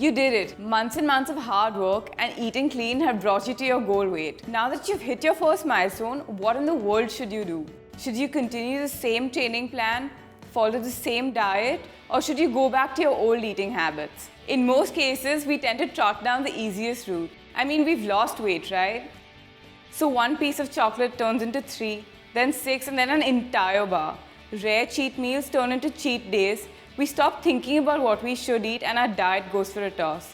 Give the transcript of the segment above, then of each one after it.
You did it. Months and months of hard work and eating clean have brought you to your goal weight. Now that you've hit your first milestone, what in the world should you do? Should you continue the same training plan, follow the same diet, or should you go back to your old eating habits? In most cases, we tend to trot down the easiest route. I mean, we've lost weight, right? So one piece of chocolate turns into 3, then 6, and then an entire bar. Rare cheat meals turn into cheat days. We stop thinking about what we should eat and our diet goes for a toss.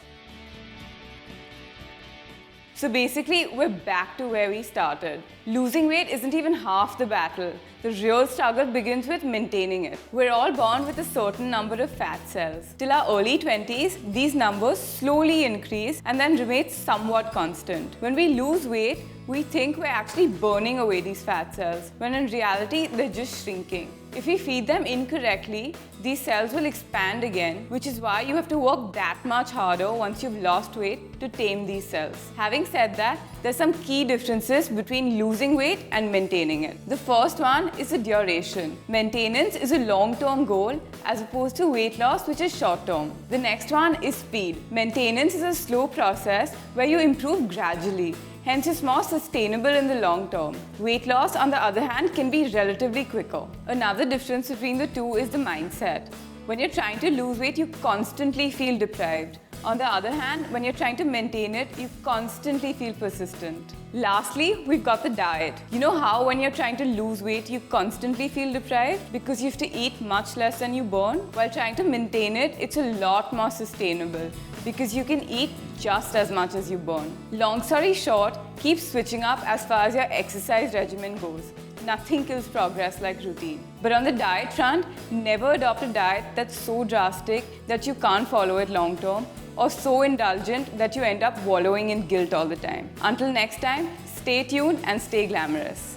So basically, we're back to where we started. Losing weight isn't even half the battle. The real struggle begins with maintaining it. We're all born with a certain number of fat cells. Till our early 20s, these numbers slowly increase and then remain somewhat constant. When we lose weight, we think we're actually burning away these fat cells, when in reality, they're just shrinking. If we feed them incorrectly, these cells will expand again, which is why you have to work that much harder once you've lost weight to tame these cells. Having said that, there's some key differences between losing weight and maintaining it. The first one is the duration. Maintenance is a long-term goal as opposed to weight loss, which is short-term. The next one is speed. Maintenance is a slow process where you improve gradually. Hence, it's more sustainable in the long term. Weight loss, on the other hand, can be relatively quicker. Another difference between the two is the mindset. When you're trying to lose weight, you constantly feel deprived. On the other hand, when you're trying to maintain it, you constantly feel persistent. Lastly, we've got the diet. You know how when you're trying to lose weight, you constantly feel deprived because you have to eat much less than you burn? While trying to maintain it, it's a lot more sustainable because you can eat just as much as you burn. Long story short, keep switching up as far as your exercise regimen goes. Nothing kills progress like routine. But on the diet front, never adopt a diet that's so drastic that you can't follow it long term, or so indulgent that you end up wallowing in guilt all the time. Until next time, stay tuned and stay glamorous.